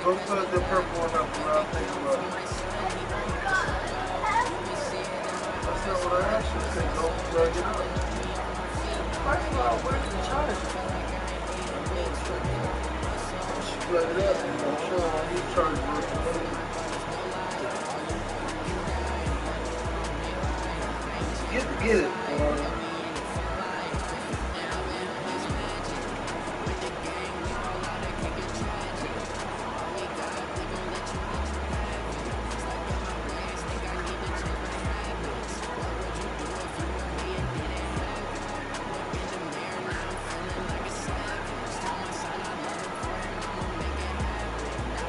Go put the purple one up when I think about it. That's not what I asked you. I said go plug it up. First of all, where's the charger? She plug it up and I'm sure I need charger. Get it.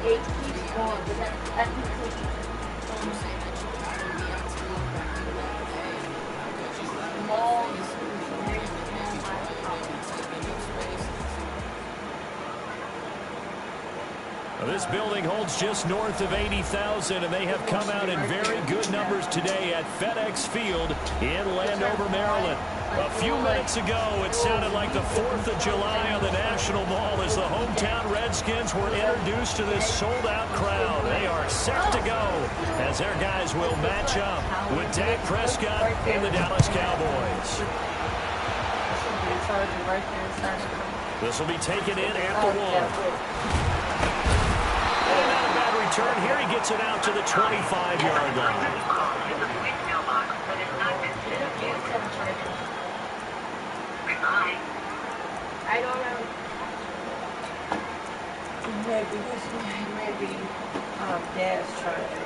It keeps going, but that This building holds just north of 80,000, and they have come out in very good numbers today at FedEx Field in Landover, Maryland. A few minutes ago, it sounded like the 4th of July on the National Mall as the hometown Redskins were introduced to this sold-out crowd. They are set to go as their guys will match up with Dak Prescott and the Dallas Cowboys. This will be taken in at the 1. And not a bad return here. He gets it out to the 25-yard line. I don't know. Maybe gas charger.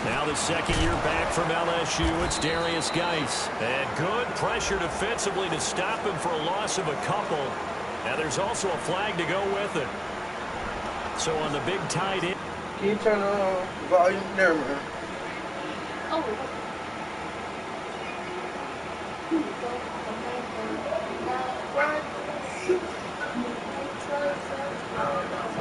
Now the second year back from LSU, it's Darius Geis. And good pressure defensively to stop him for a loss of a couple. And there's also a flag to go with it. So on the big tight end. Can you turn on volume there, man? Oh. I didn't.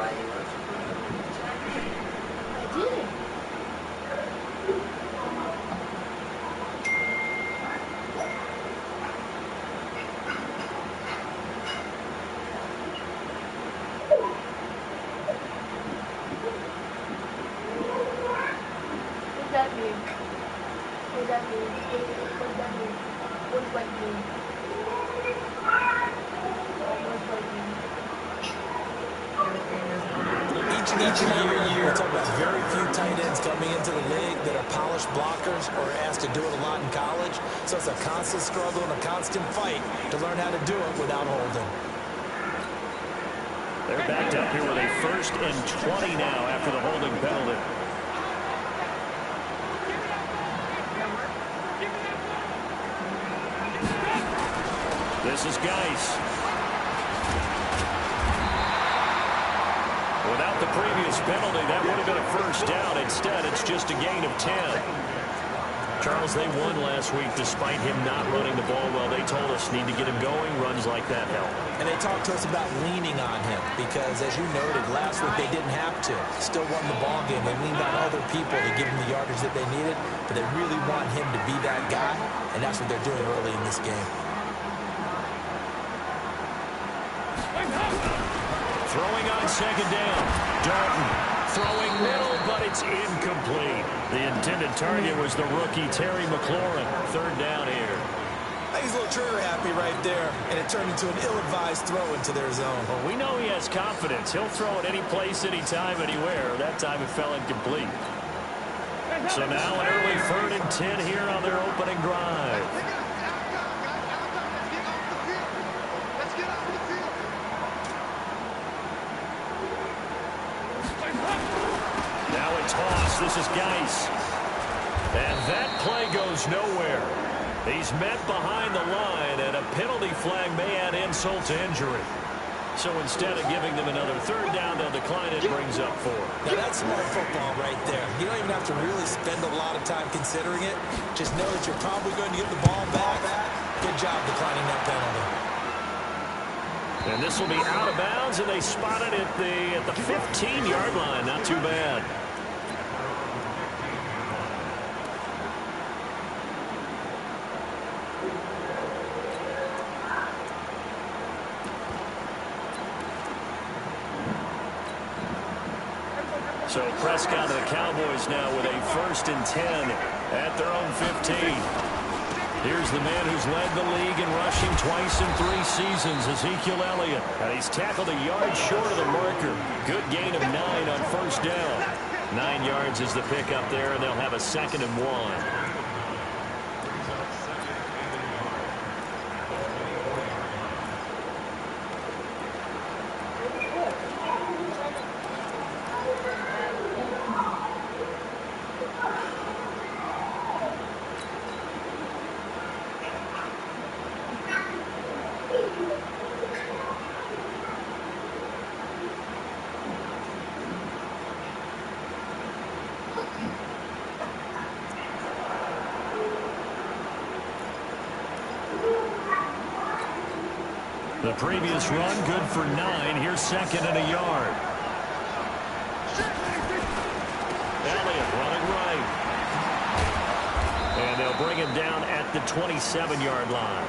What does that mean? What does that mean? What does that mean? What does white mean? Each year, we're talking about very few tight ends coming into the league that are polished blockers or asked to do it a lot in college. So it's a constant struggle and a constant fight to learn how to do it without holding. They're backed up here with a 1st and 20 now after the holding penalty. This is Geis. Without the previous penalty, that would have been a 1st down. Instead, it's just a gain of 10. Charles, they won last week despite him not running the ball well. They told us need to get him going. Runs like that help. And they talked to us about leaning on him because, as you noted, last week they didn't have to. Still won the ball game. They leaned on other people to give them the yardage that they needed, but they really want him to be that guy, and that's what they're doing early in this game. Throwing on 2nd down. Dalton throwing middle, but it's incomplete. The intended target was the rookie Terry McLaurin. 3rd down here. He's a little trigger happy right there, and it turned into an ill-advised throw into their zone. Well, we know he has confidence. He'll throw it any place, anytime, anywhere. That time it fell incomplete. So now an early 3rd and 10 here on their opening drive. Toss. This is Geis. And that play goes nowhere. He's met behind the line, and a penalty flag may add insult to injury. So instead of giving them another 3rd down, they'll decline it. Brings up 4. Now that's smart football right there. You don't even have to really spend a lot of time considering it. Just know that you're probably going to get the ball back. Go Good job declining that penalty. And this will be out of bounds, and they spotted it at the 15-yard line. Not too bad. So Prescott and the Cowboys now with a 1st and 10 at their own 15. Here's the man who's led the league in rushing twice in 3 seasons, Ezekiel Elliott. And he's tackled a yard short of the marker. Good gain of 9 on 1st down. 9 yards is the pickup there, and they'll have a 2nd and 1. The previous run, good for 9. Here's 2nd and a yard. Elliott running right. And they'll bring him down at the 27-yard line.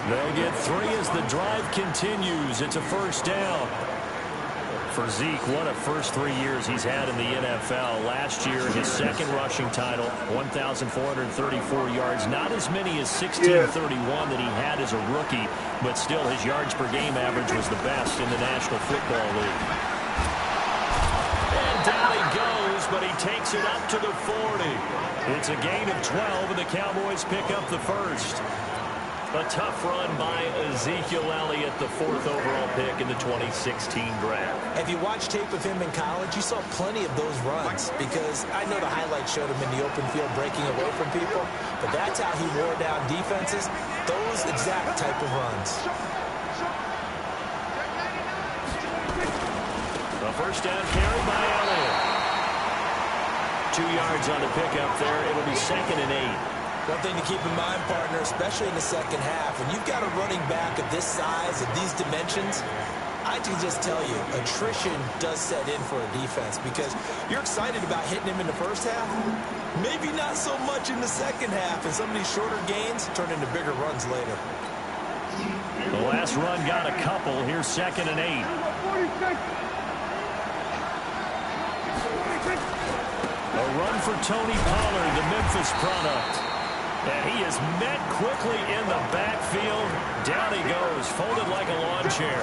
They'll get 3 as the drive continues. It's a 1st down. For Zeke, what a first 3 years he's had in the NFL. Last year, his 2nd rushing title, 1,434 yards. Not as many as 1,631 that he had as a rookie, but still his yards per game average was the best in the National Football League. And down he goes, but he takes it up to the 40. It's a gain of 12, and the Cowboys pick up the 1st. A tough run by Ezekiel Elliott, the 4th overall pick in the 2016 draft. If you watch tape of him in college, you saw plenty of those runs, because I know the highlights showed him in the open field breaking away from people, but that's how he wore down defenses, those exact type of runs. A 1st down carry by Elliott. 2 yards on the pickup there. It'll be 2nd and 8. One thing to keep in mind, partner, especially in the 2nd half, when you've got a running back of this size, of these dimensions, I can just tell you, attrition does set in for a defense, because you're excited about hitting him in the 1st half, maybe not so much in the 2nd half, and some of these shorter gains turn into bigger runs later. The last run got a couple. Here's 2nd and 8. A run for Tony Pollard, the Memphis product. And he is met quickly in the backfield. Down he goes, folded like a lawn chair.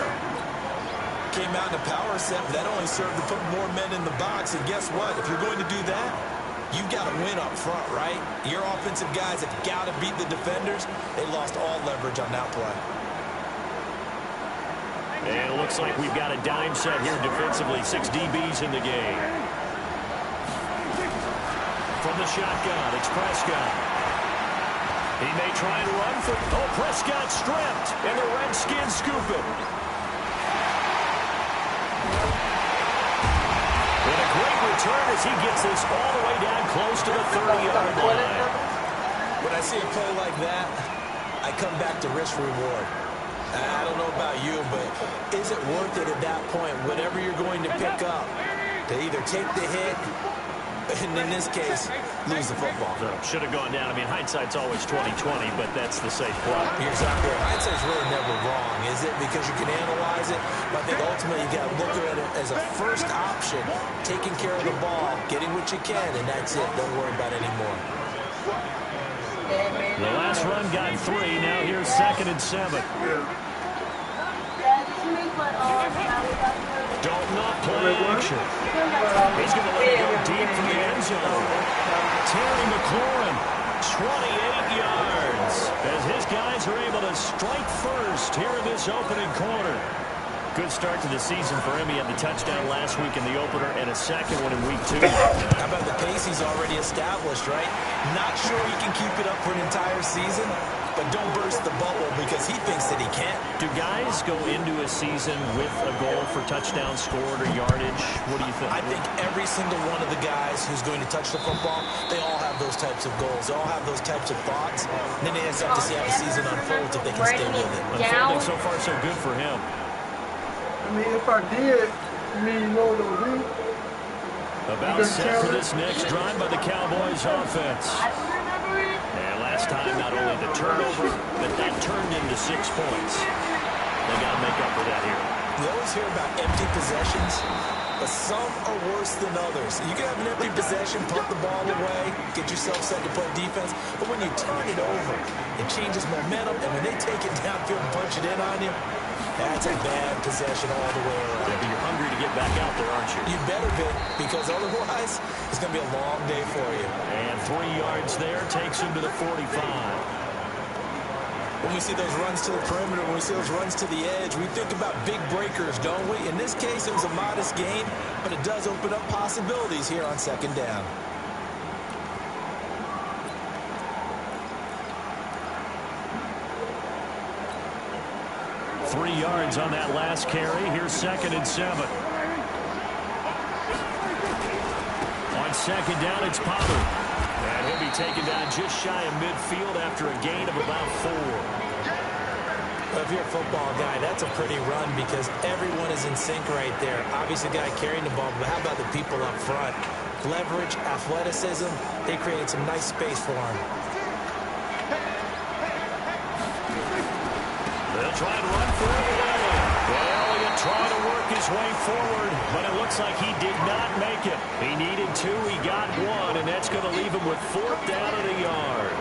Came out in a power set, but that only served to put more men in the box. And guess what? If you're going to do that, you've got to win up front, right? Your offensive guys have got to beat the defenders. They lost all leverage on that play. And it looks like we've got a dime set here defensively. 6 DBs in the game. From the shotgun, it's Prescott. He may try and run for... Oh, Prescott stripped, and the Redskins scoop it. And a great return as he gets this all the way down close to the 30-yard line. When I see a play like that, I come back to risk-reward. I don't know about you, but is it worth it at that point, whatever you're going to pick up, to either take the hit, and in this case, lose the football? So, should have gone down. I mean, hindsight's always 20/20, but that's the safe play. You're exactly right. Hindsight's really never wrong, is it? Because you can analyze it, but I think ultimately you got to look at it as a first option, taking care of the ball, getting what you can, and that's it. Don't worry about it anymore. The last run got 3. Now here's 2nd and 7. Don't not play action. He's going to let it go deep from the end zone. Terry McLaurin, 28 yards, as his guys are able to strike first here in this opening quarter. Good start to the season for him. He had the touchdown last week in the opener and a 2nd one in week 2. How about the pace he's already established, right? Not sure he can keep it up for an entire season, but don't burst the bubble because he thinks that he can't. Do guys go into a season with a goal for touchdowns scored or yardage? What do you think? I think every single one of the guys who's going to touch the football, they all have those those types of goals. They all have those types of thoughts. And then they just have to see how the season unfolds if they can stay with it. Unfolding so far so good for him. I mean, if I did, I mean, you know what it would be? About set for this next drive by the Cowboys offense. And last time, not only the turnover, but that turned into 6 points. They got to make up for that here. You always hear about empty possessions, but some are worse than others. You can have an empty possession, pump the ball away, get yourself set to play defense, but when you turn it over, it changes momentum, and when they take it downfield and punch it in on you, that's a bad possession all the way around. Yeah, but you're hungry to get back out there, aren't you? You better be, because otherwise, it's going to be a long day for you. And 3 yards there takes him to the 45. When we see those runs to the perimeter, when we see those runs to the edge, we think about big breakers, don't we? In this case, it was a modest gain, but it does open up possibilities here on second down. Three yards on that last carry. Here's 2nd and 7. On second down, it's Pollard. And he'll be taken down just shy of midfield after a gain of about 4. Well, if you're a football guy, that's a pretty run because everyone is in sync right there. Obviously, the guy carrying the ball, but how about the people up front? Leverage, athleticism, they created some nice space for him. They'll try to run for it. Well, Elliott trying to work his way forward, but it looks like he did not make it. He needed 2, he got 1, and that's going to leave him with 4th down at a yard.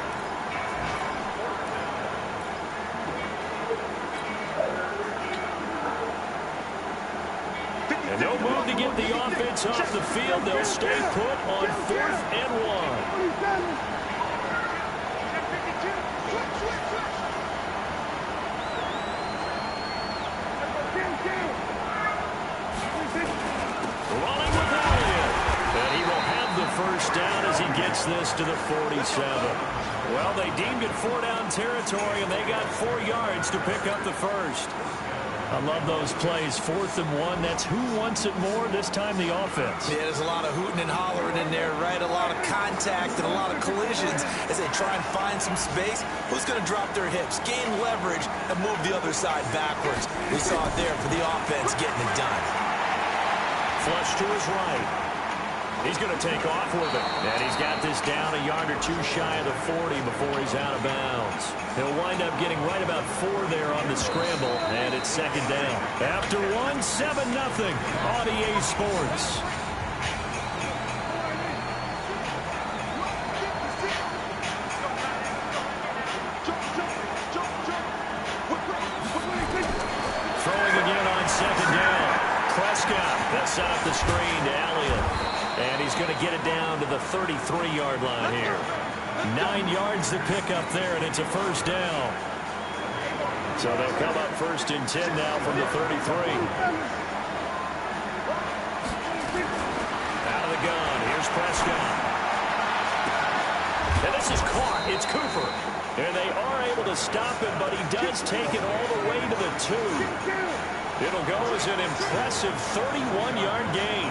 And no move to get the offense off the field. They'll stay put on 4th and 1. Running with Elliott. And he will have the first down as he gets this to the 47. Well, they deemed it 4-down territory, and they got 4 yards to pick up the first. I love those plays. 4th and 1. That's who wants it more, this time the offense. Yeah, there's a lot of hooting and hollering in there, right? A lot of contact and a lot of collisions as they try and find some space. Who's going to drop their hips, gain leverage, and move the other side backwards? We saw it there for the offense getting it done. Flush to his right. He's going to take off with it. And he's got this down a yard or 2 shy of the 40 before he's out of bounds. He'll wind up getting right about 4 there on the scramble, and it's 2nd down. After 1, 7-0 on EA Sports. Throwing again on 2nd down. Prescott, that's set up the screen to Elliott. And he's going to get it down to the 33-yard line here. 9 yards to pick up there, and it's a first down. So they'll come up 1st and 10 now from the 33. Out of the gun, here's Prescott. And this is caught. It's Cooper. And they are able to stop him, but he does take it all the way to the 2. It'll go as an impressive 31-yard gain.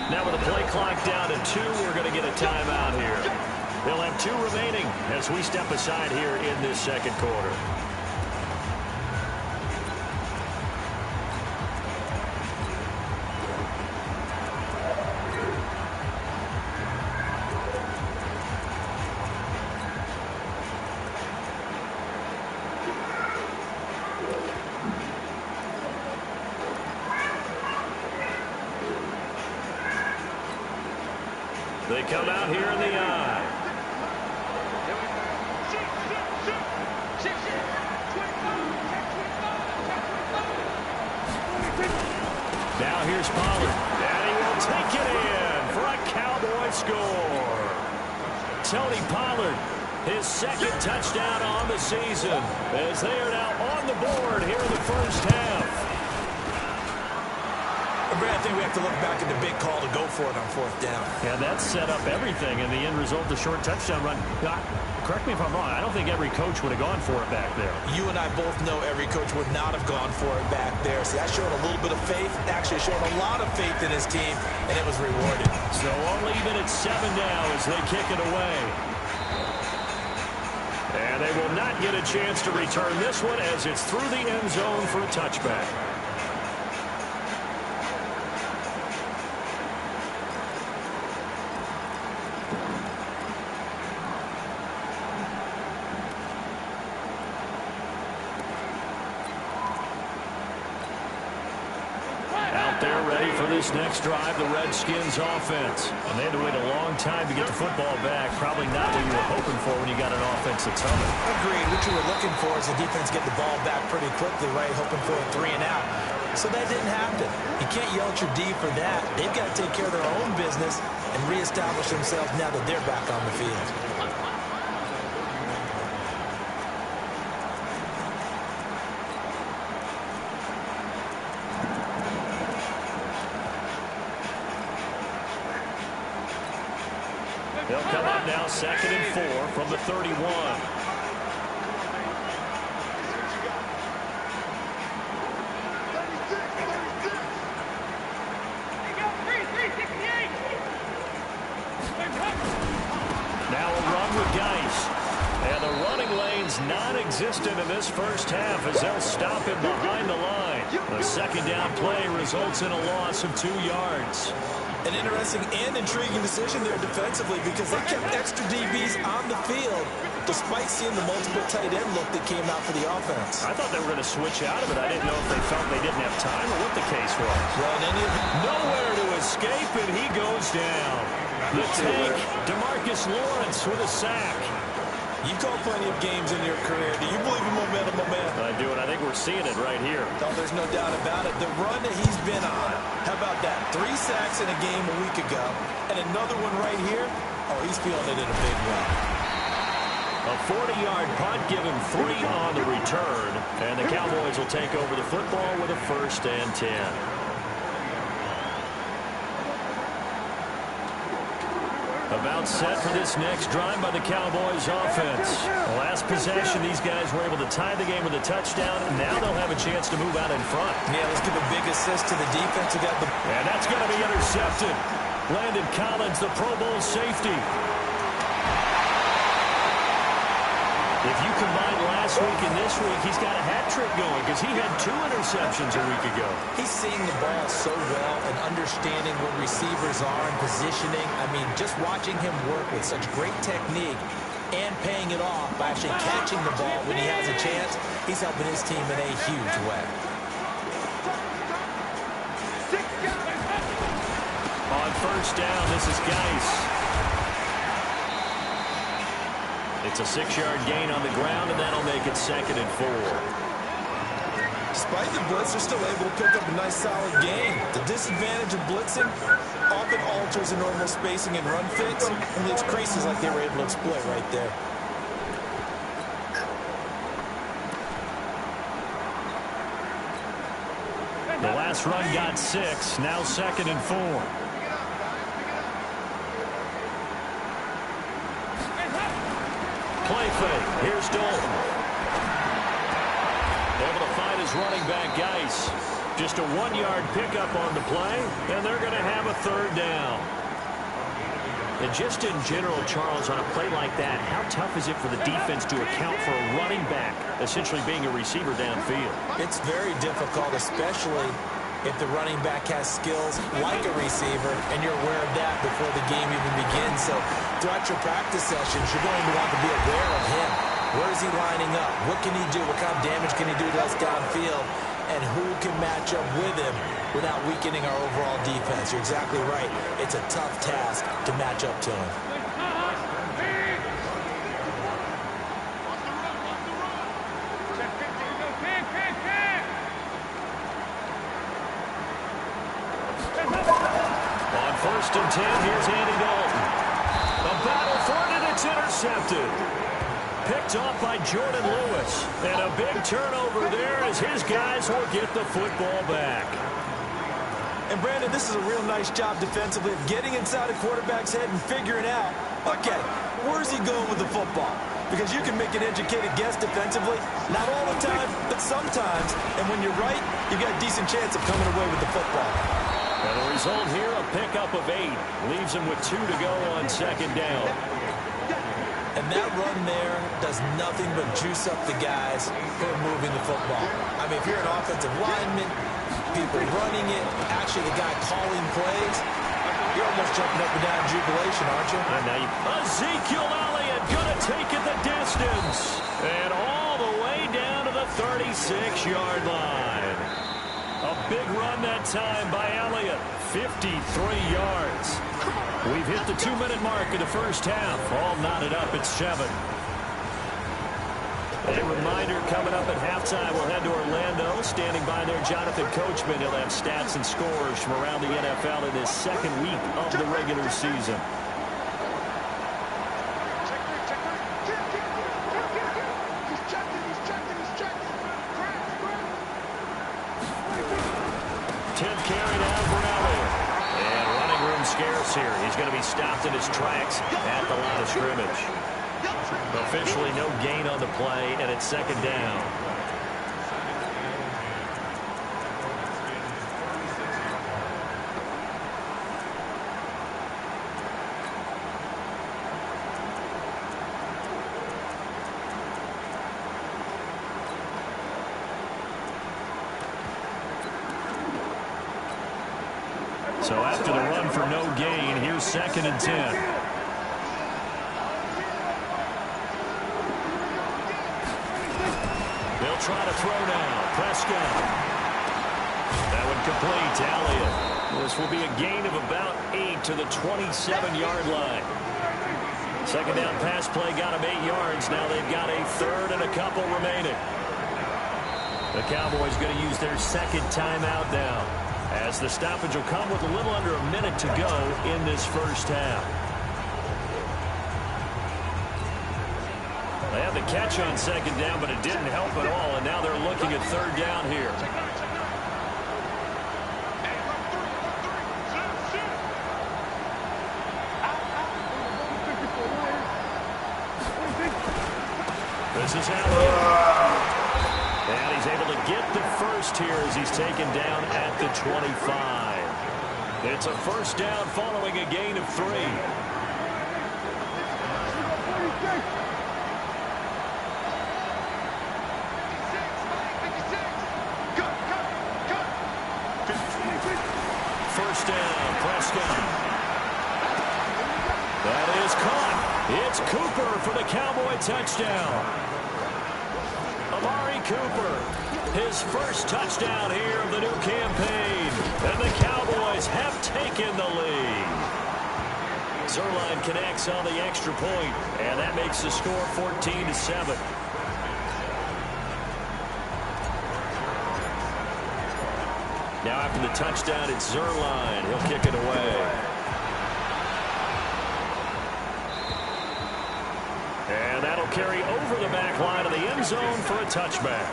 Now with the play clock down to 2, we're going to get a timeout here. They'll have 2 remaining as we step aside here in this 2nd quarter. They come out here in the eye. Now here's Pollard. And he will take it in for a Cowboy score. Tony Pollard, his 2nd touchdown on the season, as they are now on the board here in the first half. Brad, think we have to look back at the big call to go for it on 4th down. Yeah, that set up everything, and the end result, the short touchdown run. Correct me if I'm wrong. I don't think every coach would have gone for it back there. You and I both know every coach would not have gone for it back there. So that showed a little bit of faith. Actually showed a lot of faith in his team, and it was rewarded. So only even at 7 now as they kick it away. And they will not get a chance to return this one as it's through the end zone for a touchback. This next drive, the Redskins offense. And they had to wait a long time to get the football back. Probably not what you were hoping for when you got an offense that's humming. Agreed. What you were looking for is the defense get the ball back pretty quickly, right? Hoping for a 3 and out. So that didn't happen. You can't yell at your D for that. They've got to take care of their own business and reestablish themselves now that they're back on the field. They'll come up now 2nd and 4 from the 31. Now a run with Geis. And the running lane's non-existent in this first half as they'll stop him behind the line. The 2nd down play results in a loss of 2 yards. An interesting and intriguing decision there defensively because they kept extra DBs on the field despite seeing the multiple tight end look that came out for the offense. I thought they were going to switch out of it. I didn't know if they felt they didn't have time or what the case was. Well, nowhere to escape, and he goes down. The tank, DeMarcus Lawrence with a sack. You called plenty of games in your career. Do you believe in momentum, my man? I do, and I think we're seeing it right here. No, there's no doubt about it. The run that he's been on, how about that? 3 sacks in a game a week ago, and another one right here. Oh, he's feeling it in a big way. A 40-yard punt, give him 3 on the return, and the Cowboys will take over the football with a 1st and 10. About set for this next drive by the Cowboys offense. The last possession, these guys were able to tie the game with a touchdown. Now they'll have a chance to move out in front. Yeah, let's give a big assist to the defense. And that's going to be intercepted. Landon Collins, the Pro Bowl safety. If you combine last week and this week, he's got a hat trick going because he had 2 interceptions a week ago. He's seeing the ball so well and understanding where receivers are and positioning. I mean, just watching him work with such great technique and paying it off by actually catching the ball when he has a chance, he's helping his team in a huge way. On 1st down, this is Geis. It's a 6-yard gain on the ground, and that'll make it 2nd and 4. Despite the blitz, they're still able to pick up a nice, solid gain. The disadvantage of blitzing often alters the normal spacing and run fits and leaves creases like they were able to exploit right there. The last run got 6, now 2nd and 4. Play fake. Here's Dalton. Able to find his running back, Geis. Just a 1-yard pickup on the play, and they're going to have a 3rd down. And just in general, Charles, on a play like that, how tough is it for the defense to account for a running back essentially being a receiver downfield? It's very difficult, especially if the running back has skills like a receiver, and you're aware of that before the game even begins. So throughout your practice sessions, you're going to want to be aware of him. Where is he lining up? What can he do? What kind of damage can he do to us downfield? And who can match up with him without weakening our overall defense? You're exactly right. It's a tough task to match up to him. On 1st and 10, here's Andy Dalton. A battle for it, and it's intercepted. Picked off by Jordan Lewis. And a big turnover there as his guys will get the football back. And, Brandon, this is a real nice job defensively of getting inside a quarterback's head and figuring out, okay, where's he going with the football? Because you can make an educated guess defensively, not all the time, but sometimes. And when you're right, you've got a decent chance of coming away with the football. And the result here, a pickup of 8. Leaves him with 2 to go on second down. And that run there does nothing but juice up the guys who are moving the football. I mean, if you're an offensive lineman, people running it, actually the guy calling plays, you're almost jumping up and down in jubilation, aren't you? And now Ezekiel Elliott going to take it the distance. And all the way down to the 36-yard line. A big run that time by Elliott. 53 yards. We've hit the 2-minute mark of the first half. All knotted up at 7. A reminder coming up at halftime, we'll head to Orlando. Standing by there, Jonathan Coachman. He'll have stats and scores from around the NFL in his second week of the regular season. Here. He's going to be stopped in his tracks at the line of scrimmage. Officially no gain on the play, and it's second down. So after the run for no gain, here's second and 10. They'll try to throw now. Prescott. That one complete to Elliott. This will be a gain of about 8 to the 27-yard line. Second down pass play got him 8 yards. Now they've got a third and a couple remaining. The Cowboys going to use their second timeout now, as the stoppage will come with a little under a minute to go in this first half. They had the catch on second down, but it didn't help at all, and now they're looking at third down here. This is Elliott. And he's able to get the first here as he's taken down at the 25. It's a first down following a gain of 3. First down, Prescott. That is caught. It's Cooper for the Cowboy touchdown. Amari Cooper, his first touchdown here of the new campaign. And the Cowboys have taken the lead. Zerline connects on the extra point, and that makes the score 14-7. Now after the touchdown, it's Zerline. He'll kick it away. And that'll carry over the back line of the end zone for a touchback.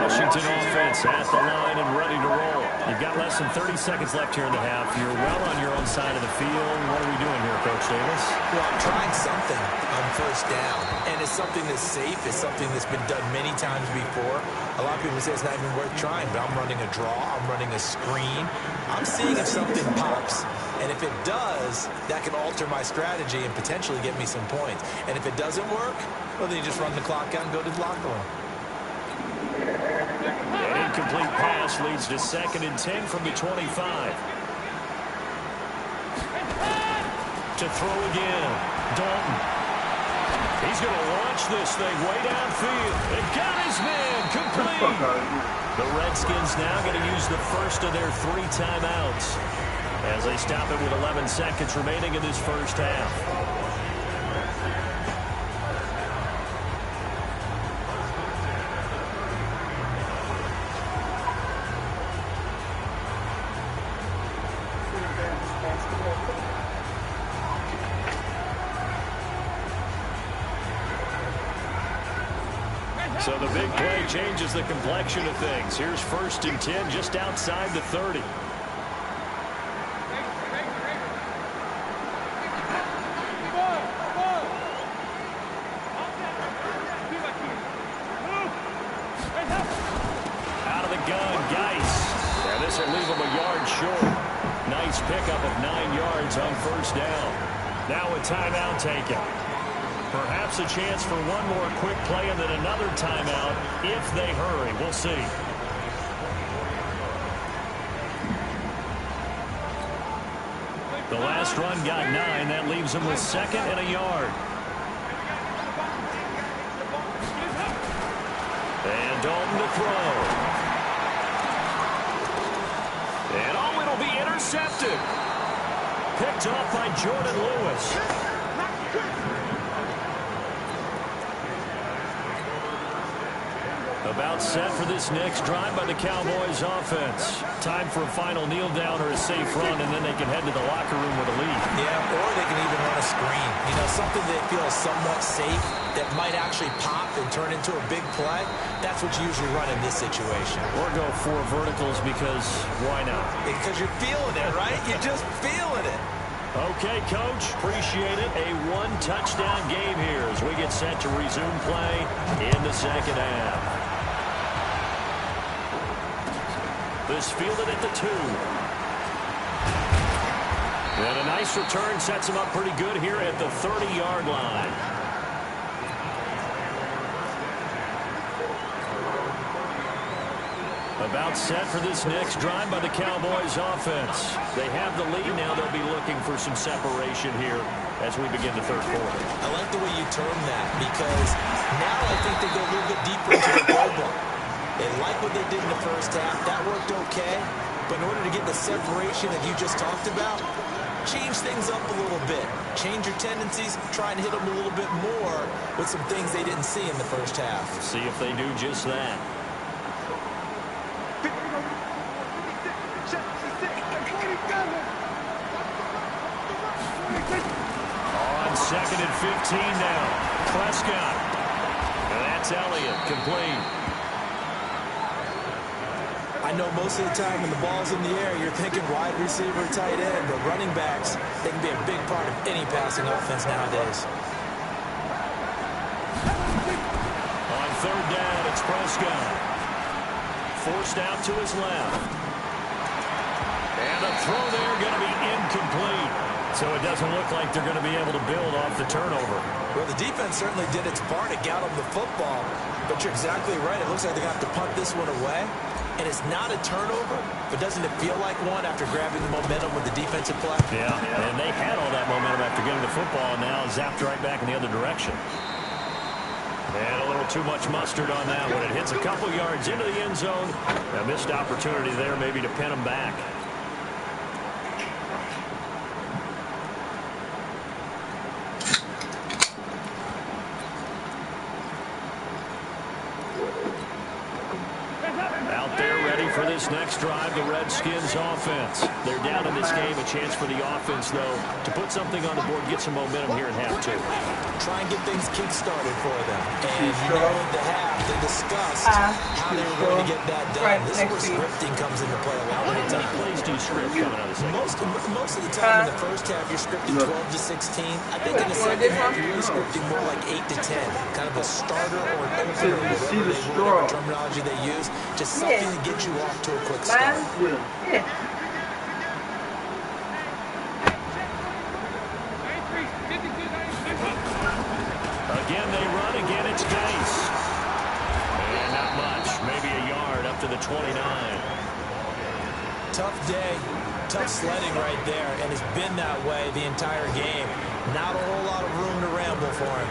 Washington offense at the line and ready to roll. You've got less than 30 seconds left here in the half. You're well on your own side of the field. What are we doing here, Coach Davis? Well, I'm trying something on first down, and it's something that's safe. It's something that's been done many times before. A lot of people say it's not even worth trying, but I'm running a draw. I'm running a screen. I'm seeing if something pops. And if it does, that can alter my strategy and potentially get me some points. And if it doesn't work, well, then you just run the clock out and go to the locker room. An incomplete pass leads to 2nd and 10 from the 25. To throw again. Dalton. He's going to launch this thing way downfield. And got his man complete. The Redskins now going to use the first of their 3 timeouts as they stop it with 11 seconds remaining in this first half. So the big play changes the complexion of things. Here's 1st and 10 just outside the 30. Out of the gun, Geis. And this will leave him a yard short. Nice pickup of 9 yards on 1st down. Now a timeout taken. Perhaps a chance for one more quick play and then another timeout if they hurry. We'll see. The last run got 9. That leaves him with 2nd and a yard. And Dalton to throw. And oh, it'll be intercepted. Picked off by Jordan Lewis. About set for this next drive by the Cowboys offense. Time for a final kneel down or a safe run, and then they can head to the locker room with a lead. Yeah, or they can even run a screen. You know, something they feel is somewhat safe that might actually pop and turn into a big play. That's what you usually run in this situation. Or go 4 verticals because why not? Because you're feeling it, right? You're just feeling it. Okay, Coach. Appreciate it. A 1-touchdown game here as we get set to resume play in the 2nd half. This fielded at the 2. And a nice return sets him up pretty good here at the 30-yard line. About set for this next drive by the Cowboys offense. They have the lead now. They'll be looking for some separation here as we begin the 3rd quarter. I like the way you term that because now I think they go a little bit deeper into the goal book. They like what they did in the 1st half. That worked okay. But in order to get the separation that you just talked about, change things up a little bit. Change your tendencies. Try and hit them a little bit more with some things they didn't see in the 1st half. See if they do just that. On 2nd and 15 now. Prescott. And that's Elliott. Complete. I know most of the time when the ball's in the air, you're thinking wide receiver, tight end, but running backs, they can be a big part of any passing offense nowadays. On 3rd down, it's Prescott. Forced out to his left. And a throw there going to be incomplete. So it doesn't look like they're going to be able to build off the turnover. Well, the defense certainly did its part to get them the football, but you're exactly right. It looks like they're going to have to punt this one away. And it's not a turnover, but doesn't it feel like one after grabbing the momentum with the defensive play? Yeah, and they had all that momentum after getting the football, and now zapped right back in the other direction. And a little too much mustard on that one. It hits a couple yards into the end zone. A missed opportunity there maybe to pin them back. For this next drive, the Redskins offense. They're down in this game. A chance for the offense, though, to put something on the board, get some momentum here in half 2. Try and get things kick-started for them. And you know, in the half, they discussed how they were going to get that done. This is where scripting comes into play a lot of the time. Plays do you script coming out of the second? Most of the time in the 1st half, you're scripting 12 to 16. I think in the 2nd half, you're really scripting more like 8 to 10. Kind of a starter or an opener, whatever terminology they use. Just something to get you off to a quick start. Again, they run. Again, it's Geis. And not much. Maybe a yard up to the 29. Tough day. Tough sledding right there. And it's been that way the entire game. Not a whole lot of room to ramble for him.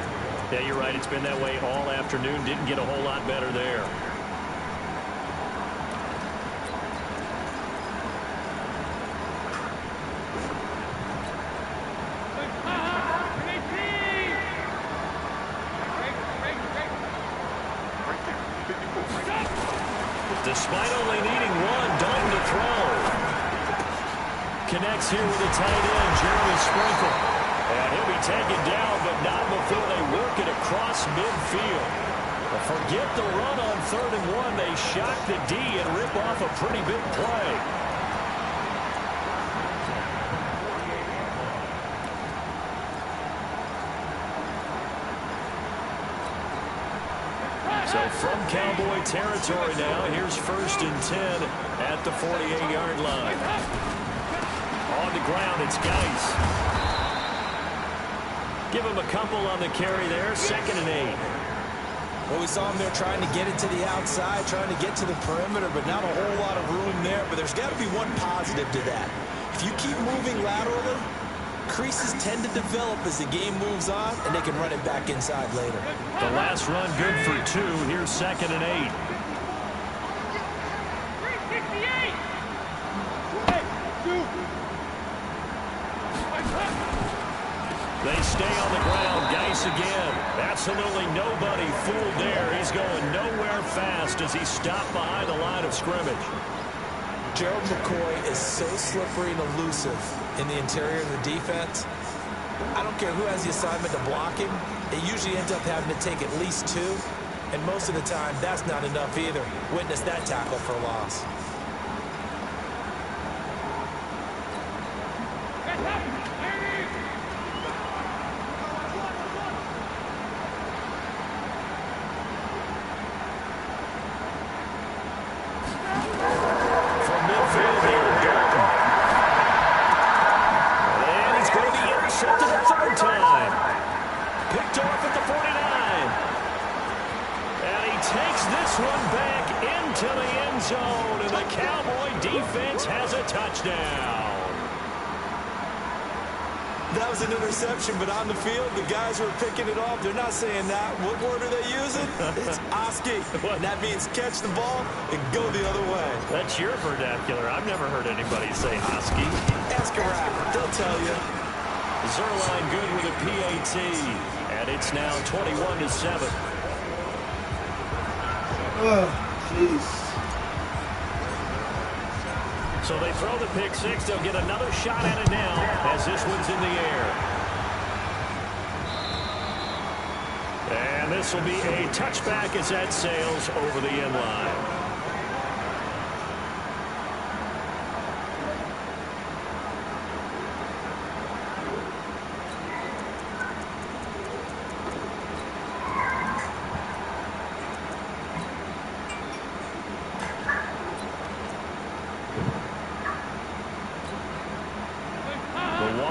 Yeah, you're right. It's been that way all afternoon. Didn't get a whole lot better there. Despite only needing one, Dalton to throw. Connects here with the tight end, Jeremy Sprinkle. And he'll be taken down, but not before they work it across midfield. Forget the run on 3rd and 1. They shock the D and rip off a pretty big play. So from Cowboy territory now, here's 1st and 10 at the 48-yard line. On the ground, it's Geis. Give him a couple on the carry there, 2nd and 8. Well, we saw him there trying to get it to the outside, trying to get to the perimeter, but not a whole lot of room there. But there's got to be one positive to that. If you keep moving laterally, creases tend to develop as the game moves on, and they can run it back inside later. The last run good for 2. Here's 2nd and 8. They stay on the ground. Geis again. Absolutely nobody fooled there. He's going nowhere fast as he's stopped behind the line of scrimmage. Gerald McCoy is so slippery and elusive in the interior of the defense. I don't care who has the assignment to block him. It usually ends up having to take at least 2. And most of the time, that's not enough either. Witness that tackle for loss. That was an interception, but on the field, the guys who are picking it off, they're not saying that. What word are they using? It's Oski. And that means catch the ball and go the other way. That's your vernacular. I've never heard anybody say Oski. Ask a rap. They'll tell you. Zerline good with a PAT. And it's now 21-7. Oh, jeez. So they throw the pick 6. They'll get another shot at it now as this one's in the air. And this will be a touchback as that sails over the end line.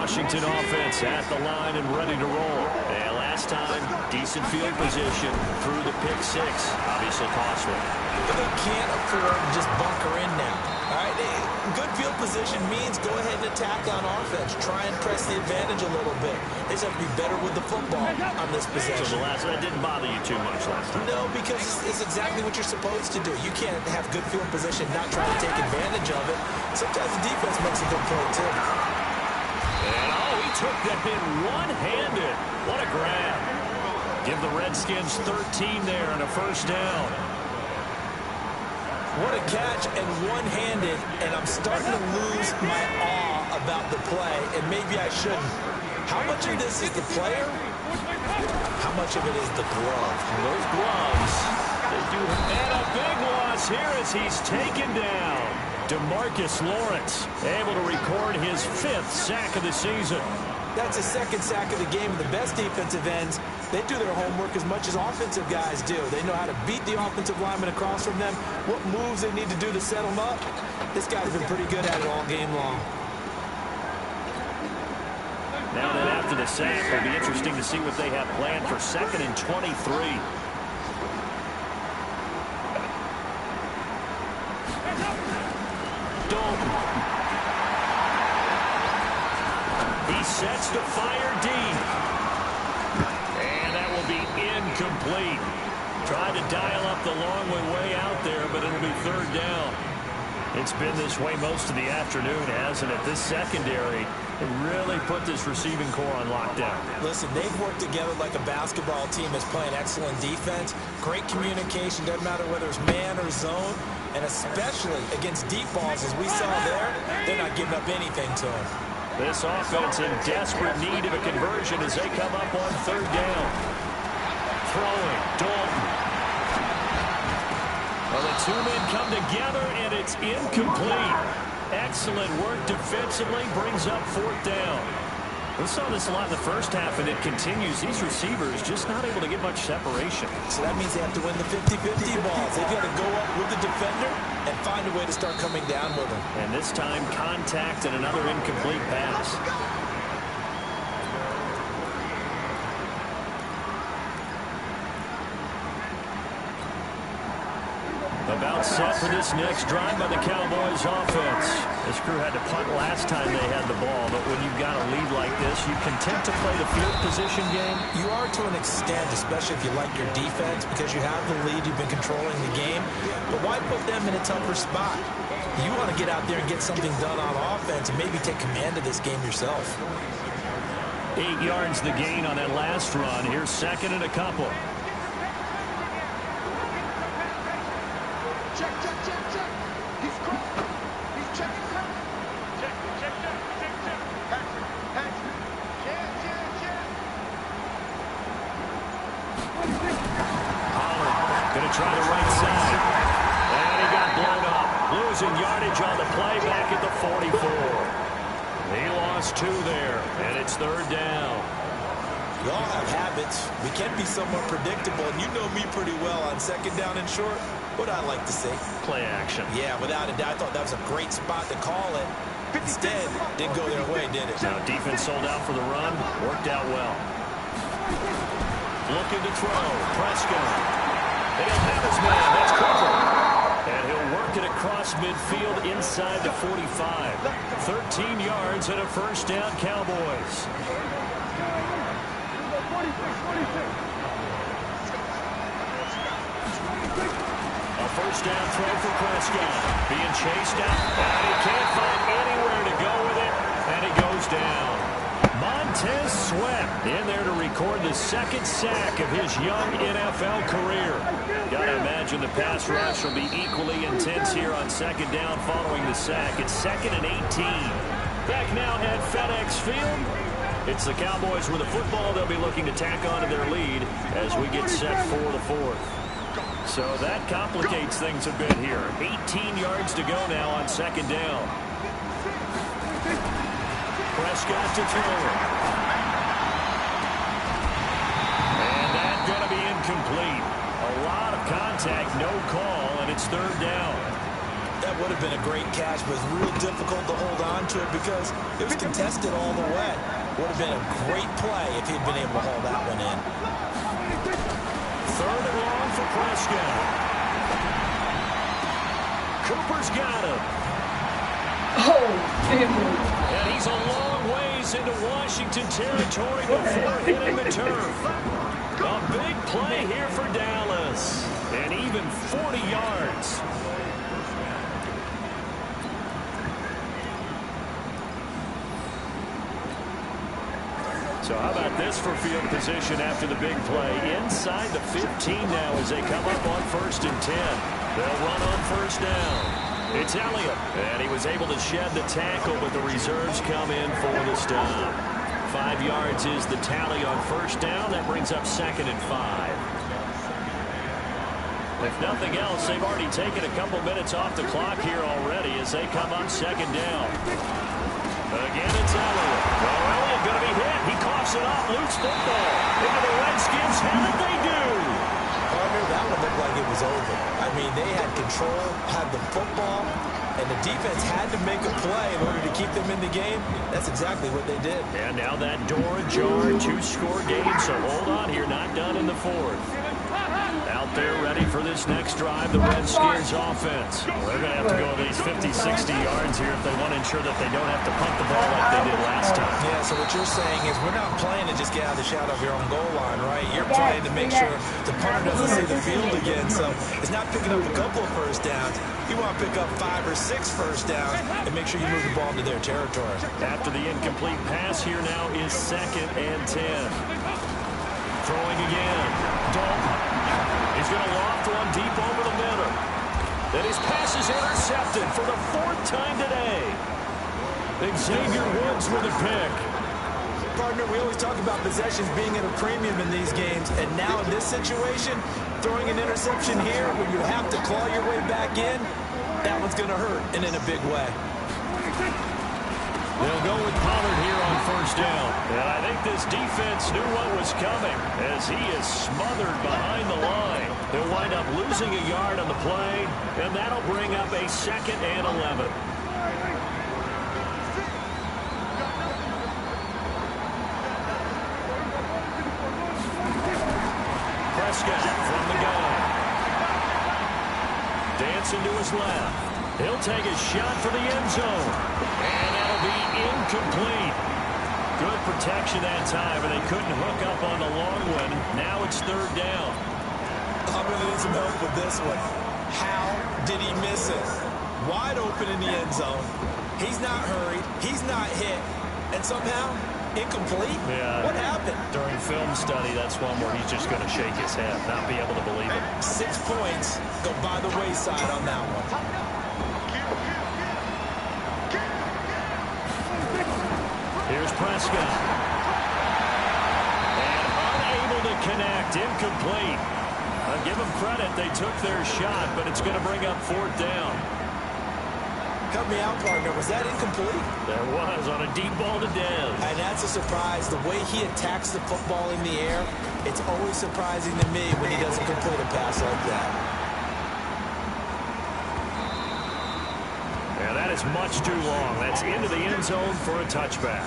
Washington offense at the line and ready to roll. And last time, decent field position through the pick 6. Obviously costly. But they can't afford to just bunker in now. All right, good field position means go ahead and attack on offense. Try and press the advantage a little bit. They just have to be better with the football on this possession. So that didn't bother you too much last time? No, because it's exactly what you're supposed to do. You can't have good field position, not try to take advantage of it. Sometimes the defense makes a good play, too. And he took that in one-handed. What a grab. Give the Redskins 13 there and a first down. What a catch and one-handed, and I'm starting to lose my awe about the play, and maybe I shouldn't. How much of this is the player? How much of it is the glove? Those gloves, they do. And a big loss here as he's taken down. DeMarcus Lawrence able to record his 5th sack of the season. That's his 2nd sack of the game. The best defensive ends, they do their homework as much as offensive guys do. They know how to beat the offensive lineman across from them, what moves they need to do to set them up. This guy's been pretty good at it all game long. Now then, after the sack, it'll be interesting to see what they have planned for 2nd and 23. He sets to fire deep. And that will be incomplete. Tried to dial up the long way out there, but it'll be 3rd down. It's been this way most of the afternoon, hasn't it? This secondary really put this receiving core on lockdown. Listen, they've worked together like a basketball team that's playing excellent defense. Great communication, doesn't matter whether it's man or zone. And especially against deep balls, as we saw there, they're not giving up anything to them. This offense in desperate need of a conversion as they come up on 3rd down. Throwing, Dalton. Well, the two men come together, and it's incomplete. Excellent work defensively, brings up 4th down. We saw this a lot in the first half, and it continues. These receivers just not able to get much separation. So that means they have to win the 50-50 balls. They've got to go up with the defender and find a way to start coming down with them. And this time, contact and another incomplete pass. About set for this next drive by the Cowboys offense. This crew had to punt last time they had the ball, but when you've got a lead like this, you content to play the field position game? You are to an extent, especially if you like your defense, because you have the lead, you've been controlling the game. But why put them in a tougher spot? You want to get out there and get something done on offense and maybe take command of this game yourself. 8 yards the gain on that last run. Here's 2nd and a couple. Try the right side. And he got blown up. Losing yardage on the play back at the 44. He lost 2 there, and it's 3rd down. We all have habits. We can be somewhat predictable, and you know me pretty well on 2nd down and short. What I like to say? Play action. Yeah, without a doubt. I thought that was a great spot to call it. Instead, didn't go their way, did it? Now, defense sold out for the run. Worked out well. Looking to throw. Prescott. And he'll have his man. That's Cooper. And he'll work it across midfield inside the 45. 13 yards and a 1st down, Cowboys. A 1st down throw for Prescott. Being chased out. And he can't find anywhere to go with it. And he goes down. Montez Sweat in there to record the 2nd sack of his young NFL career. Got to imagine the pass rush will be equally intense here on 2nd down following the sack. It's 2nd and 18. Back now at FedEx Field. It's the Cowboys with the football. They'll be looking to tack on to their lead as we get set for the 4th. So that complicates things a bit here. 18 yards to go now on 2nd down. Prescott to throw. And that's going to be incomplete. A lot of contact, no call, and it's 3rd down. That would have been a great catch, but it's real difficult to hold on to it because it was contested all the way. Would have been a great play if he'd been able to hold that one in. 3rd and long for Prescott. Cooper's got him. Oh, damn. And he's a long ways into Washington territory before hitting the turf. A big play here for Dallas. And even 40 yards. So how about this for field position after the big play? Inside the 15 now as they come up on 1st and 10. They'll run on 1st down. It's Elliott, and he was able to shed the tackle, but the reserves come in for the stop. 5 yards is the tally on 1st down. That brings up 2nd and 5. If nothing else, they've already taken a couple minutes off the clock here already as they come up 2nd down. Again, it's Elliott. Well, Elliott going to be hit. He coughs it up. Loose football into the Redskins. How did they do? Partner, that one looked like it was over. I mean, they had control, had the football, and the defense had to make a play in order to keep them in the game. That's exactly what they did. And now that door ajar, 2-score game, so hold on here, not done in the 4th. Out there ready for this next drive, the Redskins offense. They're going to have to go at least 50, 60 yards here if they want to ensure that they don't have to punt the ball like they did last time. Yeah, so what you're saying is we're not playing to just get out of the shadow of your own goal line, right? You're playing to make sure the punter doesn't see the field again. So it's not picking up a couple of 1st downs. You want to pick up 5 or 6 1st downs and make sure you move the ball into their territory. After the incomplete pass here now is 2nd and 10. Throwing again. Dalton. He's going to loft one deep over the middle. And his pass is intercepted for the 4th time today. Xavier Woods with a pick. Partner, we always talk about possessions being at a premium in these games, and now in this situation, throwing an interception here when you have to claw your way back in, that one's going to hurt, and in a big way. They'll go with Pollard here on first down. And I think this defense knew what was coming as he is smothered behind the line. They'll wind up losing a yard on the play, and that'll bring up a 2nd and 11. Prescott from the gun. Dancing to his left. He'll take a shot for the end zone. And that'll be incomplete. Good protection that time, and they couldn't hook up on the long one. Now it's 3rd down. I'm going to need some help with this one. How did he miss it? Wide open in the end zone. He's not hurried. He's not hit. And somehow, incomplete? Yeah. What happened? During film study, that's one where he's just going to shake his head, not be able to believe it. 6 points go by the wayside on that one. Here's Prescott. And unable to connect. Incomplete. I'll give them credit. They took their shot, but it's going to bring up 4th down. Help me out, partner. Was that incomplete? There was on a deep ball to Dez. And that's a surprise. The way he attacks the football in the air, it's always surprising to me when he doesn't complete a pass like that. Yeah, that is much too long. That's into the end zone for a touchback.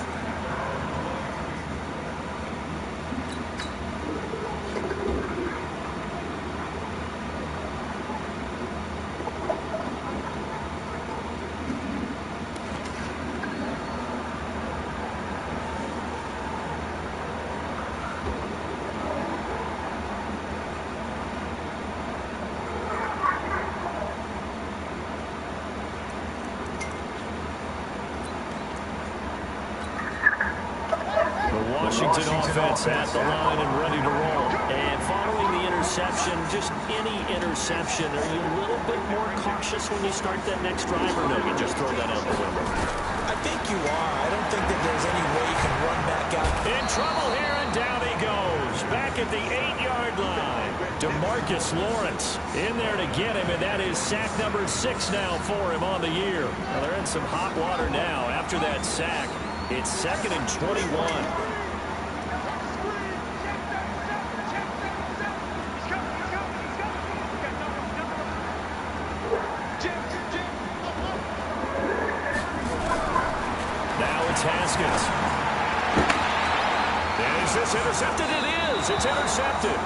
Washington offense at the line and ready to roll. And following the interception, just any interception, are you a little bit more cautious when you start that next drive, or no, you just throw that out the window? I think you are. I don't think that there's any way you can run back out. In trouble here, and down he goes. Back at the 8-yard line. DeMarcus Lawrence in there to get him, and that is sack number 6 now for him on the year. Well, they're in some hot water now after that sack. It's 2nd and 21. Haskins. Is this intercepted? It is. It's intercepted.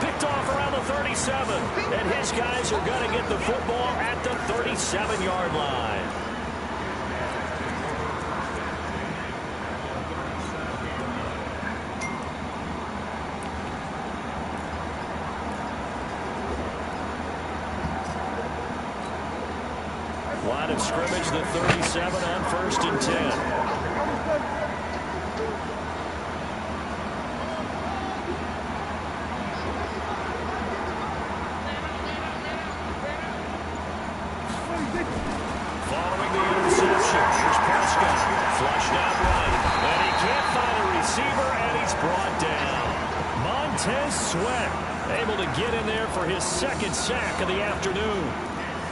Picked off around the 37. And his guys are going to get the football at the 37-yard line. Line of scrimmage, the 37 on 1st and 10. Following the interception, here's Prescott. Flushed out right. And he can't find a receiver, and he's brought down. Montez Sweat able to get in there for his 2nd sack of the afternoon.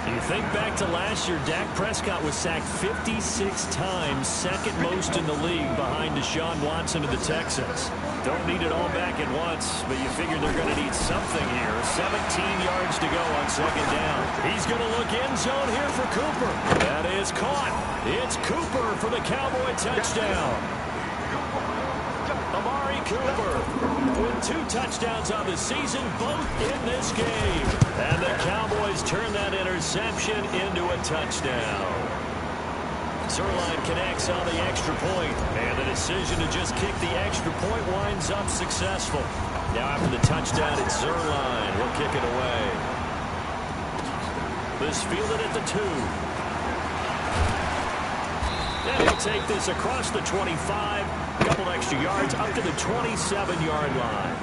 You think back to last year, Dak Prescott was sacked 56 times, 2nd most in the league behind Deshaun Watson of the Texans. Don't need it all back at once, but you figure they're going to need something here. 17 yards to go on 2nd down. He's going to look end zone here for Cooper. That is caught. It's Cooper for the Cowboy touchdown. Amari Cooper with 2 touchdowns on the season, both in this game. And the Cowboys turn that interception into a touchdown. Zerline connects on the extra point, and the decision to just kick the extra point winds up successful. Now after the touchdown, it's Zerline. He'll kick it away. This fielded at the 2. And he'll take this across the 25. A couple extra yards up to the 27-yard line.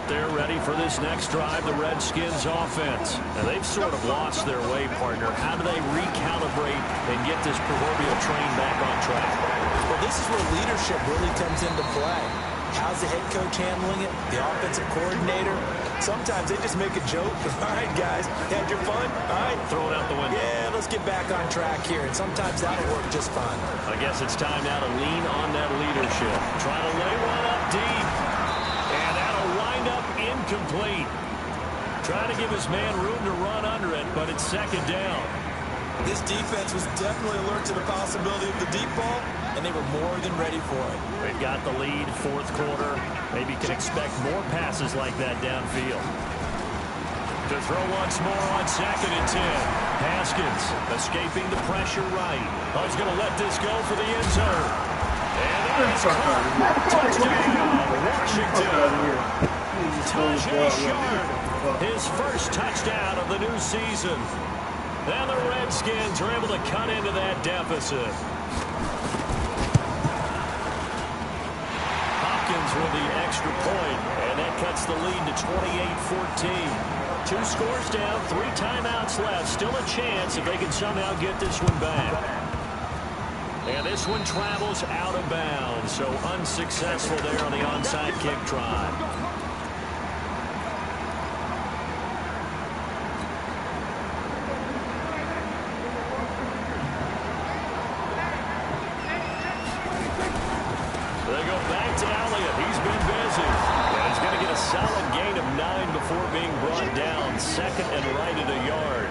Out there ready for this next drive, the Redskins offense. And they've sort of lost their way, partner. How do they recalibrate and get this proverbial train back on track? Well, this is where leadership really comes into play. How's the head coach handling it? The offensive coordinator? Sometimes they just make a joke. All right, guys, had your fun? All right. Throw it out the window. Yeah, let's get back on track here. And sometimes that'll work just fine. I guess it's time now to lean on that leadership. Try to lay one up deep. And that'll wind up incomplete. Trying to give his man room to run under it, but it's second down. This defense was definitely alert to the possibility of the deep ball, and they were more than ready for it. They've got the lead, fourth quarter. Maybe can expect more passes like that downfield. To throw once more on second and 10. Haskins escaping the pressure right. Oh, he's going to let this go for the end zone. And it's touchdown, Washington. Tajay Shard, his first touchdown of the new season. And the Redskins are able to cut into that deficit. Hopkins with the extra point, and that cuts the lead to 28-14. 2 scores down, 3 timeouts left. Still a chance if they can somehow get this one back. And this one travels out of bounds, so unsuccessful there on the onside kick try. Solid gain of 9 before being brought down. Second and right at a yard.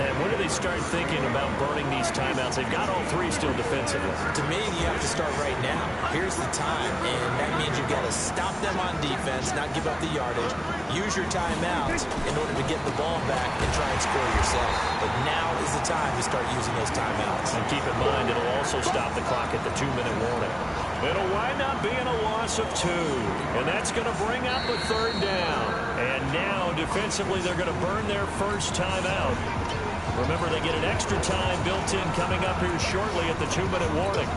And when do they start thinking about burning these timeouts? They've got all 3 still defensively. To me, you have to start right now. Here's the time, and that means you've got to stop them on defense, not give up the yardage. Use your timeout in order to get the ball back and try and score yourself. But now is the time to start using those timeouts. And keep in mind, it'll also stop the clock at the 2-minute warning. It'll wind up being a loss of 2. And that's going to bring up a third down. And now, defensively, they're going to burn their first timeout. Remember, they get an extra time built in coming up here shortly at the 2-minute warning.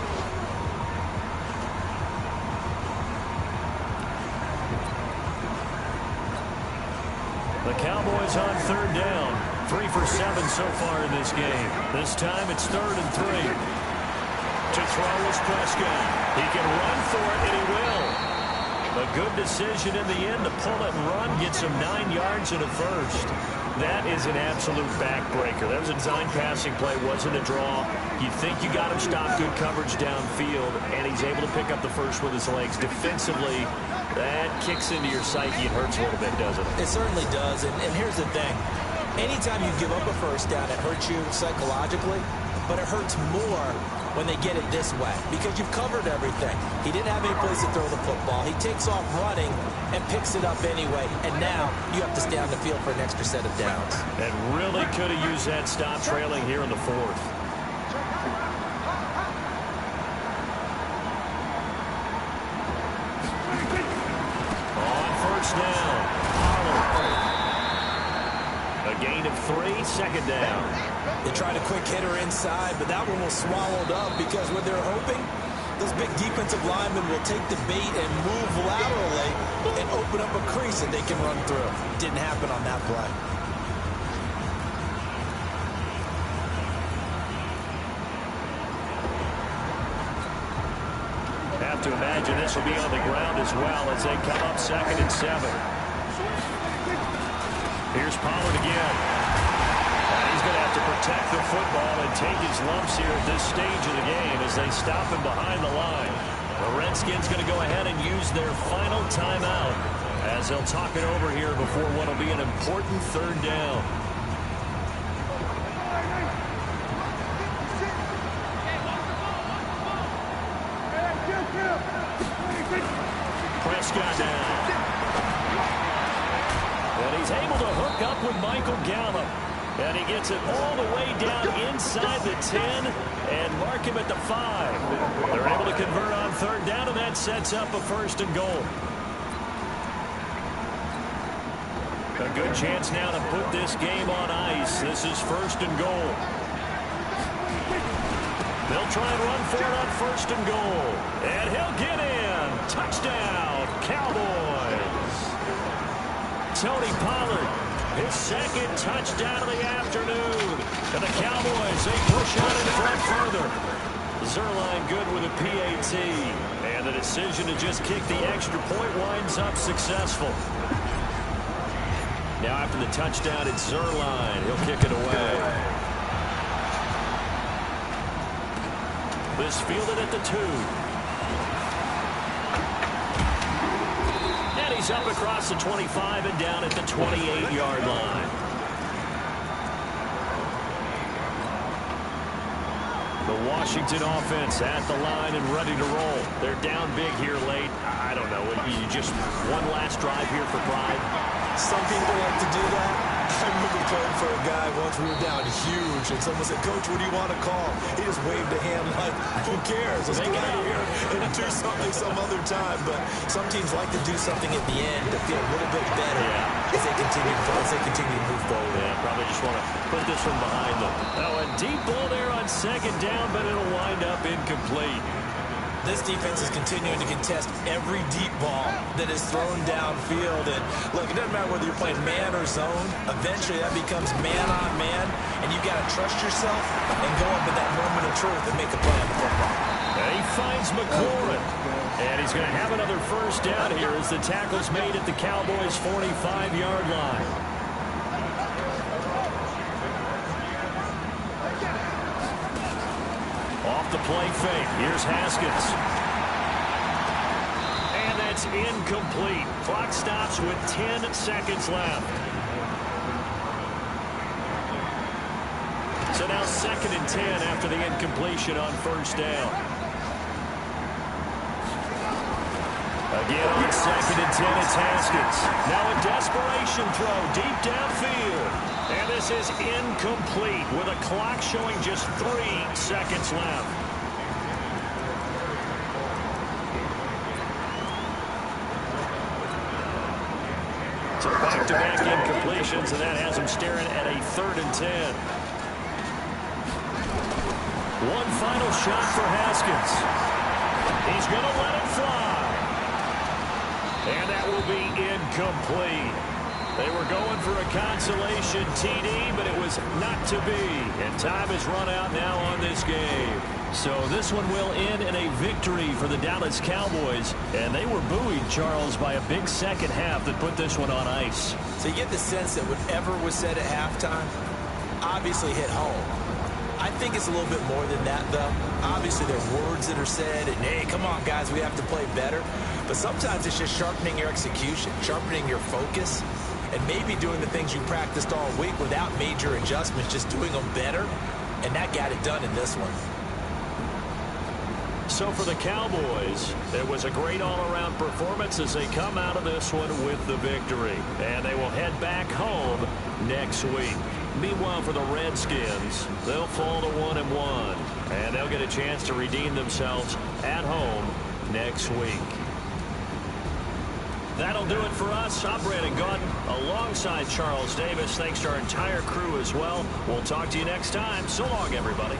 The Cowboys on third down. 3 for 7 so far in this game. This time it's 3rd and 3. To throw is Prescott. He can run for it, and he will. A good decision in the end to pull it and run, gets him 9 yards and a first. That is an absolute backbreaker. That was a design passing play, wasn't a draw. You think you got him stopped, good coverage downfield, and he's able to pick up the first with his legs. Defensively, that kicks into your psyche and hurts a little bit, doesn't it? It certainly does, and here's the thing. Anytime you give up a first down, it hurts you psychologically, but it hurts more when they get it this way, because you've covered everything. He didn't have any place to throw the football. He takes off running and picks it up anyway, and now you have to stay on the field for an extra set of downs. And really could have used that stop trailing here in the 4th. On first down, a gain of 3, second down. They tried a quick hitter inside, but that one was swallowed up because what they're hoping, those big defensive linemen will take the bait and move laterally and open up a crease that they can run through. Didn't happen on that play. Have to imagine this will be on the ground as well as they come up 2nd and 7. Here's Pollard again. He's going to have to protect the football and take his lumps here at this stage of the game as they stop him behind the line. The Redskins going to go ahead and use their final timeout as they'll talk it over here before what will be an important third down. Prescott down. And he's able to hook up with Michael Gallup. And he gets it all the way down inside the 10 and mark him at the 5. They're able to convert on third down, and that sets up a 1st and goal. A good chance now to put this game on ice. This is 1st and goal. They'll try and run for it on 1st and goal. And he'll get in. Touchdown, Cowboys. Tony Pollard. His second touchdown of the afternoon. And the Cowboys, they push out in front further. Zuerlein good with a PAT. And the decision to just kick the extra point winds up successful. Now after the touchdown, it's Zuerlein. He'll kick it away. This fielded at the 2. And he's up across the 25 and down at the 28-yard line. The Washington offense at the line and ready to roll. They're down big here late. I don't know. You just one last drive here for pride. Some people like to do that. I remember playing for a guy once. We were down huge, and someone said, "Coach, what do you want to call?" He just waved a hand like, "Who cares? Let's get out of here and do something some other time." But some teams like to do something at the end to feel a little bit better as they continue to move forward. Yeah, probably just want to put this one behind them. Oh, a deep ball there on second down, but it'll wind up incomplete. This defense is continuing to contest every deep ball that is thrown downfield. And look, it doesn't matter whether you're playing man or zone. Eventually, that becomes man on man, and you've got to trust yourself and go up at that moment of truth and make a play on the football. And he finds McLaurin. And he's going to have another first down here as the tackle's made at the Cowboys' 45-yard line. Off the play fake. Here's Haskins. And that's incomplete. Clock stops with 10 seconds left. So now 2nd and 10 after the incompletion on first down. Again on 2nd and 10, it's Haskins. Now a desperation throw deep downfield. And this is incomplete with a clock showing just 3 seconds left. So back-to-back incompletions, and that has him staring at a 3rd and 10. One final shot for Haskins. He's going to let it fly. And that will be incomplete. They were going for a consolation TD, but it was not to be. And time has run out now on this game. So this one will end in a victory for the Dallas Cowboys. And they were buoyed, Charles, by a big second half that put this one on ice. So you get the sense that whatever was said at halftime obviously hit home. I think it's a little bit more than that, though. Obviously, there are words that are said, and, hey, come on, guys, we have to play better. But sometimes it's just sharpening your execution, sharpening your focus, and maybe doing the things you practiced all week without major adjustments, just doing them better, and that got it done in this one. So for the Cowboys, it was a great all-around performance as they come out of this one with the victory. And they will head back home next week. Meanwhile, for the Redskins, they'll fall to 1-1, and they'll get a chance to redeem themselves at home next week. That'll do it for us. I'm Brandon Gaudin alongside Charles Davis. Thanks to our entire crew as well. We'll talk to you next time. So long, everybody.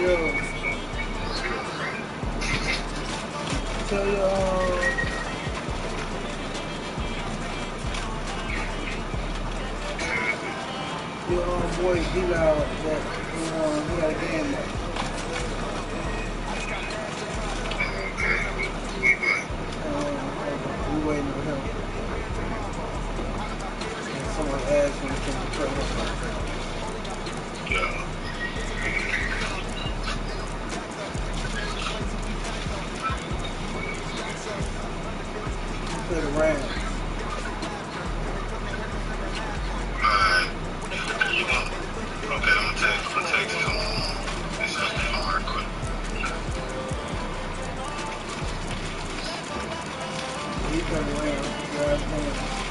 Yo, tell your boy D-Loud that he got a game now. We waiting on him. And someone asked him to try him. Yeah. Play the Rams. You know, okay, I'm gonna text him. This is hard quick. He played the Rams. Last name.